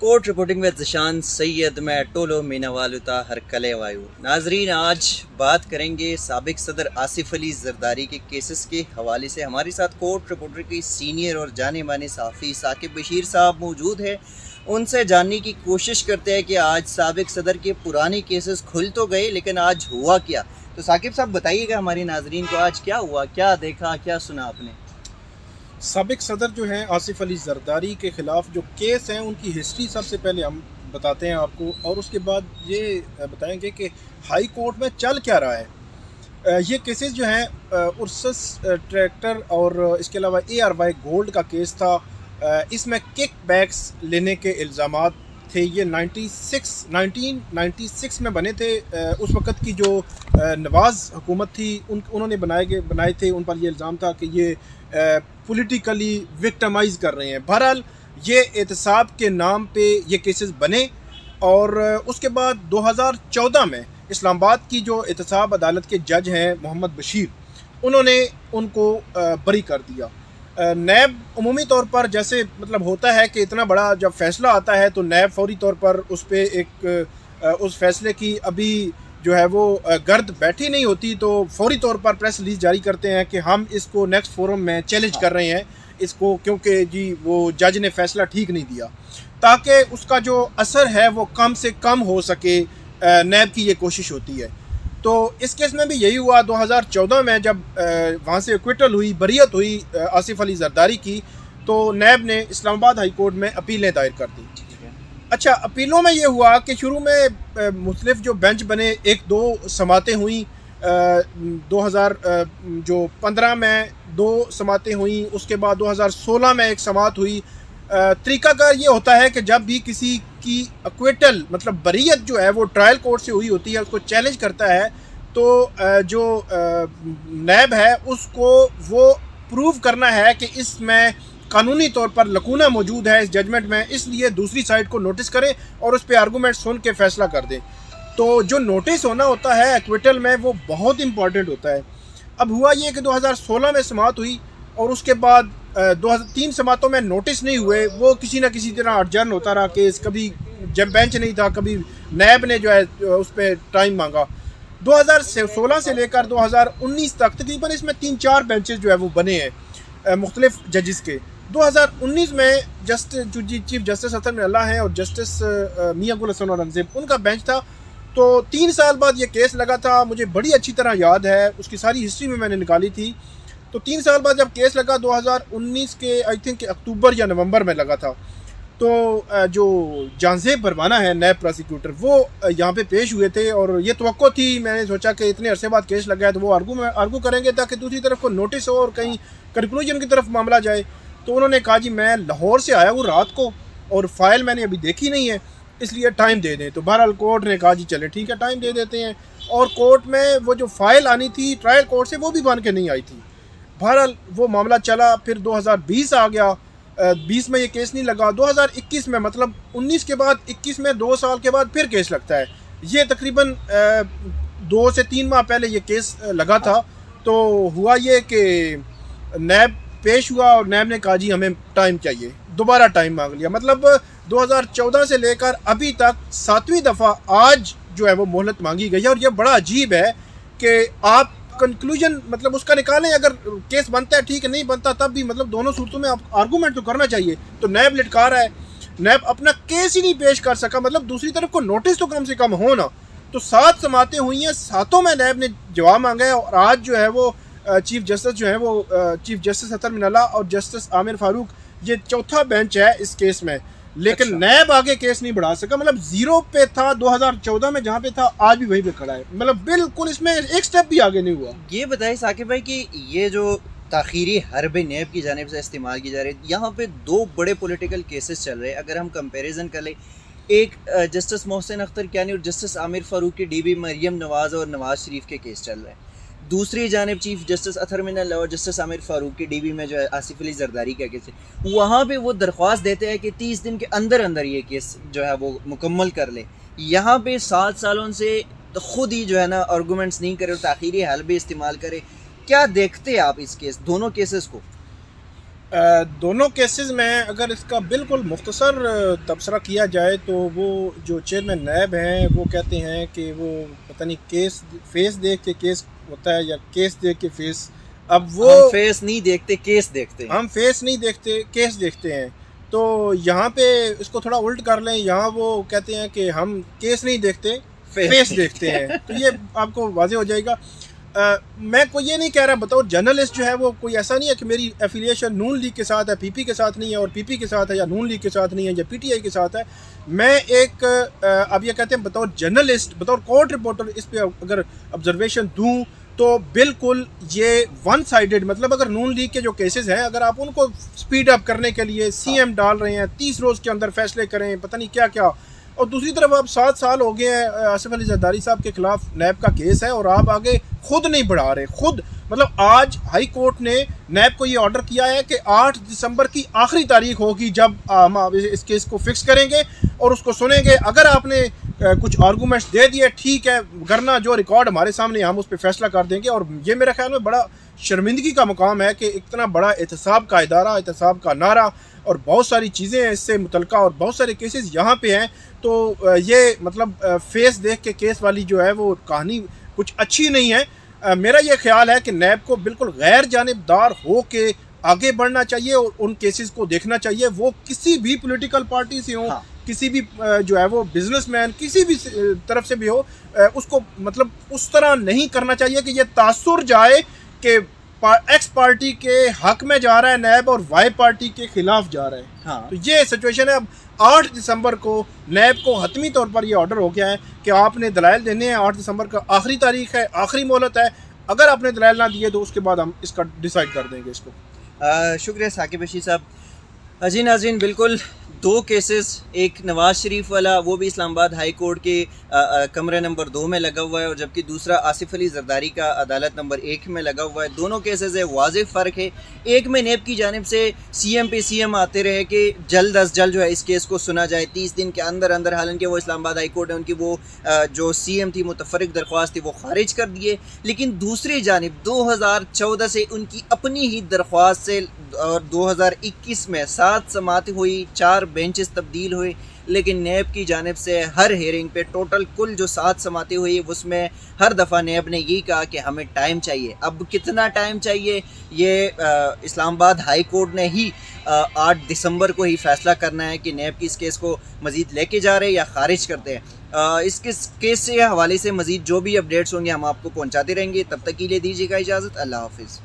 کوٹ reporting میں ذیشان سید میں ٹولو مینا والتا ہر clay وایو. ناظرین، آج بات کریں گے سابق صدر آصف علی زرداری کے کیسز کے حوالے سے. ہمارے ساتھ کوٹ رپورٹر کی سینئر اور جانے مانے صحافی ثاقب بشیر صاحب موجود ہے. ان سے جاننے کی کوشش کرتے ہیں کہ آج سابق صدر کے پرانے کیسز کھل تو گئے لیکن آج ہوا کیا. تو ثاقب صاحب بتائیے گا ہمارے ناظرین کو آج کیا ہوا، کیا دیکھا، کیا سنا آپ نے؟ سابق صدر جو ہیں آصف علی زرداری کے خلاف جو کیس ہیں ان کی ہسٹری سب سے پہلے ہم بتاتے ہیں آپ کو، اور اس کے بعد یہ بتائیں گے کہ ہائی کورٹ میں چل کیا رہا ہے. یہ کیسز جو ہیں ارسس ٹریکٹر اور اس کے علاوہ ARY گولڈ کا کیس تھا. اس میں کک بیکس لینے کے الزامات تھے. یہ 1996 میں بنے تھے. اس وقت کی جو نواز حکومت تھی انہوں نے بنائے تھے. ان پر یہ الزام تھا کہ یہ پولیٹیکلی وکٹمائز کر رہے ہیں. بہرحال یہ احتساب کے نام پہ یہ کیسز بنے، اور اس کے بعد 2014 میں اسلام آباد کی جو احتساب عدالت کے جج ہیں محمد بشیر، انہوں نے ان کو بری کر دیا. نیب عمومی طور پر جیسے ہوتا ہے کہ اتنا بڑا جب فیصلہ آتا ہے تو نیب فوری طور پر اس پہ اس فیصلے کی ابھی جو ہے وہ گرد بیٹھی نہیں ہوتی، تو فوری طور پر پریس ریلیز جاری کرتے ہیں کہ ہم اس کو نیکسٹ فورم میں چیلنج کر رہے ہیں اس کو، کیونکہ جی وہ جج نے فیصلہ ٹھیک نہیں دیا، تاکہ اس کا جو اثر ہے وہ کم سے کم ہو سکے. نیب کی یہ کوشش ہوتی ہے. تو اس کیس میں بھی یہی ہوا. 2014 میں جب وہاں سے ایکویٹل ہوئی، بریت ہوئی آصف علی زرداری کی، تو نیب نے اسلام آباد ہائی کورٹ میں اپیلیں دائر کر دی. اچھا، اپیلوں میں یہ ہوا کہ شروع میں مختلف جو بینچ بنے، ایک دو سماعتیں ہوئیں. 2015 میں 2 سماعتیں ہوئیں. اس کے بعد 2016 میں ایک سماعت ہوئی. طریقہ کار یہ ہوتا ہے کہ جب بھی کسی کی اکویٹل بریت جو ہے وہ ٹرائل کورٹ سے ہوئی ہوتی ہے، اس کو چیلنج کرتا ہے، تو جو نیب ہے اس کو وہ پروو کرنا ہے کہ اس میں قانونی طور پر لکونہ موجود ہے اس ججمنٹ میں، اس لیے دوسری سائڈ کو نوٹس کرے اور اس پہ آرگومنٹ سن کے فیصلہ کر دے. تو جو نوٹس ہونا ہوتا ہے ایکویٹل میں وہ بہت امپورٹنٹ ہوتا ہے. اب ہوا یہ کہ 2016 میں سماعت ہوئی، اور اس کے بعد 3 سماعتوں میں نوٹس نہیں ہوئے. وہ کسی نہ کسی طرح اڈجرن ہوتا رہا کیس. کبھی جب بینچ نہیں تھا، کبھی نیب نے جو ہے اس پہ ٹائم مانگا. 2016 سے لے کر 2019 تک تقریباً اس میں 3-4 بینچز جو ہے وہ بنے ہیں مختلف ججز کے. 2019 میں چیف جسٹس اطہر من اللہ ہیں اور جسٹس میاں گل حسن اورنگزیب، ان کا بینچ تھا. تو 3 سال بعد یہ کیس لگا تھا. مجھے بڑی اچھی طرح یاد ہے، اس کی ساری ہسٹری میں نے نکالی تھی. تو 3 سال بعد جب کیس لگا 2019 کے آئی تھنک اکتوبر یا نومبر میں لگا تھا، تو جو جانزیب پروانہ ہے نیب پراسیکیوٹر، وہ یہاں پہ پیش ہوئے تھے. اور یہ توقع تھی، میں نے سوچا کہ اتنے عرصے بعد کیس لگا ہے تو وہ آرگو کریں گے تاکہ دوسری طرف کو نوٹس ہو اور کہیں کنکلوژن کی طرف معاملہ جائے. تو انہوں نے کہا جی میں لاہور سے آیا ہوں رات کو اور فائل میں نے ابھی دیکھی نہیں ہے، اس لیے ٹائم دے دیں. تو بہرحال کورٹ نے کہا جی چلے ٹھیک ہے، ٹائم دے دیتے ہیں. اور کورٹ میں وہ جو فائل آنی تھی ٹرائل کورٹ سے، وہ بھی بن کے نہیں آئی تھی. بہرحال وہ معاملہ چلا. پھر 2020 آ گیا. 20 میں یہ کیس نہیں لگا. 2021 میں 19 کے بعد 21 میں 2 سال کے بعد پھر کیس لگتا ہے. یہ تقریباً 2 سے 3 ماہ پہلے یہ کیس لگا تھا. تو ہوا یہ کہ نیب پیش ہوا اور نیب نے کہا جی ہمیں ٹائم چاہیے، دوبارہ ٹائم مانگ لیا. 2014 سے لے کر ابھی تک 7ویں دفعہ آج جو ہے وہ مہلت مانگی گئی ہے. اور یہ بڑا عجیب ہے کہ آپ کنکلوژن اس کا نکالیں. اگر کیس بنتا ہے ٹھیک ہے، نہیں بنتا تب بھی دونوں صورتوں میں آپ آرگومنٹ تو کرنا چاہیے. تو نیب لٹکا رہا ہے، نیب اپنا کیس ہی نہیں پیش کر سکا. دوسری طرف کو نوٹس تو کم سے کم ہونا. تو 7 سماعتیں ہوئی ہیں، 7 میں نیب نے جواب مانگا ہے. اور آج جو ہے وہ چیف جسٹس جو ہے وہ چیف جسٹس اطہر من اللہ اور جسٹس عامر فاروق، یہ 4تھا بینچ ہے اس کیس میں. لیکن نیب آگے کیس نہیں بڑھا سکا. 0 پہ تھا 2014 میں جہاں پہ تھا، آج بھی وہیں پہ کھڑا ہے. بالکل اس میں ایک سٹیپ بھی آگے نہیں ہوا. یہ بتائیں ثاقب بھائی کہ یہ جو تاخیری حرب نیب کی جانب سے استعمال کی جا رہی ہے، یہاں پہ 2 بڑے پولیٹیکل کیسز چل رہے ہیں. اگر ہم کمپیریزن کر لیں، ایک جسٹس محسن اختر کیانی اور جسٹس عامر فاروق کے DB مریم نواز اور نواز شریف کے کیس چل رہے ہیں. دوسری جانب چیف جسٹس اطہر من اللہ اور جسٹس عامر فاروق کی DB میں جو ہے آصف علی زرداری کا کیس ہے. وہاں پہ وہ درخواست دیتے ہیں کہ 30 دن کے اندر یہ کیس جو ہے وہ مکمل کر لے. یہاں پہ 7 سالوں سے خود ہی جو ہے نا آرگومنٹس نہیں کرے اور تاخیری حل بھی استعمال کرے. کیا دیکھتے آپ اس کیس، دونوں کیسز کو؟ دونوں کیسز میں اگر اس کا بالکل مختصر تبصرہ کیا جائے تو وہ جو چیئرمین نیب ہیں وہ کہتے ہیں کہ وہ پتہ نہیں کیس فیس دیکھ کے کیس ہوتا ہے یا کیس دیکھ کے فیس. اب وہ ہم فیس نہیں دیکھتے کیس دیکھتے ہیں. ہم فیس نہیں دیکھتے کیس دیکھتے ہیں. تو یہاں پہ اس کو تھوڑا الٹ کر لیں, یہاں وہ کہتے ہیں کہ ہم کیس نہیں دیکھتے فیس دیکھتے ہیں. تو یہ آپ کو واضح ہو جائے گا. میں کوئی یہ نہیں کہہ رہا بتاؤ جرنلسٹ جو ہے وہ کوئی ایسا نہیں ہے کہ میری ایفیلیشن نون لیگ کے ساتھ ہے, پی پی کے ساتھ نہیں ہے, اور پی پی کے ساتھ ہے یا نون لیگ کے ساتھ نہیں ہے یا پی ٹی آئی کے ساتھ ہے. میں ایک اب یہ کہتے ہیں بطور جرنلسٹ بطور کورٹ رپورٹر اس پہ اگر آبزرویشن دوں تو بالکل یہ ون سائیڈڈ, مطلب اگر نون لیگ کے جو کیسز ہیں اگر آپ ان کو سپیڈ اپ کرنے کے لیے سی ایم ڈال رہے ہیں 30 روز کے اندر فیصلے کریں پتہ نہیں کیا کیا, اور دوسری طرف آپ 7 سال ہو گئے ہیں آصف علی زرداری صاحب کے خلاف نیب کا کیس ہے اور آپ آگے خود نہیں بڑھا رہے. خود مطلب آج ہائی کورٹ نے نیب کو یہ آرڈر کیا ہے کہ 8 دسمبر کی آخری تاریخ ہوگی جب ہم اس کیس کو فکس کریں گے اور اس کو سنیں گے. اگر آپ نے کچھ آرگومنٹس دے دیے ٹھیک ہے, ورنہ جو ریکارڈ ہمارے سامنے ہم اس پہ فیصلہ کر دیں گے. اور یہ میرے خیال میں بڑا شرمندگی کا مقام ہے کہ اتنا بڑا احتساب کا ادارہ, احتساب کا نعرہ اور بہت ساری چیزیں اس سے متعلقہ اور بہت سارے کیسز یہاں پہ ہیں. تو یہ مطلب فیس دیکھ کے کیس والی جو ہے وہ کہانی کچھ اچھی نہیں ہے. میرا یہ خیال ہے کہ نیب کو بالکل غیر جانبدار ہو کے آگے بڑھنا چاہیے اور ان کیسز کو دیکھنا چاہیے. وہ کسی بھی پولیٹیکل پارٹی سے ہوں, کسی بھی جو ہے وہ بزنس مین کسی بھی طرف سے بھی ہو, اس کو مطلب اس طرح نہیں کرنا چاہیے کہ یہ تاثر جائے کہ ایکس پارٹی کے حق میں جا رہا ہے نیب اور وائی پارٹی کے خلاف جا رہا ہے. تو یہ سچویشن ہے. اب 8 دسمبر کو نیب کو حتمی طور پر یہ آرڈر ہو گیا ہے کہ آپ نے دلائل دینے ہیں. 8 دسمبر کا آخری تاریخ ہے, آخری مہلت ہے. اگر آپ نے دلائل نہ دیے تو اس کے بعد ہم اس کا ڈیسائیڈ کر دیں گے اس کو. شکریہ ثاقب بشیر صاحب. جی ناظرین, بالکل 2 کیسز, ایک نواز شریف والا وہ بھی اسلام آباد ہائی کورٹ کے کمرہ نمبر 2 میں لگا ہوا ہے, اور جبکہ دوسرا آصف علی زرداری کا عدالت نمبر 1 میں لگا ہوا ہے. دونوں کیسز ہے, واضح فرق ہے. ایک میں نیب کی جانب سے سی ایم پہ سی ایم آتے رہے کہ جلد از جلد جو ہے اس کیس کو سنا جائے 30 دن کے اندر اندر, حالانکہ وہ اسلام آباد ہائی کورٹ ہے ان کی وہ جو سی ایم تھی متفرق درخواست تھی وہ خارج کر دیے. لیکن دوسری جانب 2014 سے ان کی اپنی ہی درخواست سے اور 2021 میں 7 سماعتیں ہوئی, 4 بینچز تبدیل ہوئے, لیکن نیب کی جانب سے ہر ہیئرنگ پہ ٹوٹل کل جو 7 سماعتیں ہوئی اس میں ہر دفعہ نیب نے یہی کہا کہ ہمیں ٹائم چاہیے. اب کتنا ٹائم چاہیے یہ اسلام آباد ہائی کورٹ نے ہی 8 دسمبر کو ہی فیصلہ کرنا ہے کہ نیب کی اس کیس کو مزید لے کے جا رہے یا خارج کرتے ہیں. اس کیس سے حوالے سے مزید جو بھی اپڈیٹس ہوں گے ہم آپ کو پہنچاتے رہیں گے. تب تک کے لیے دیجیے گا اجازت. اللہ حافظ.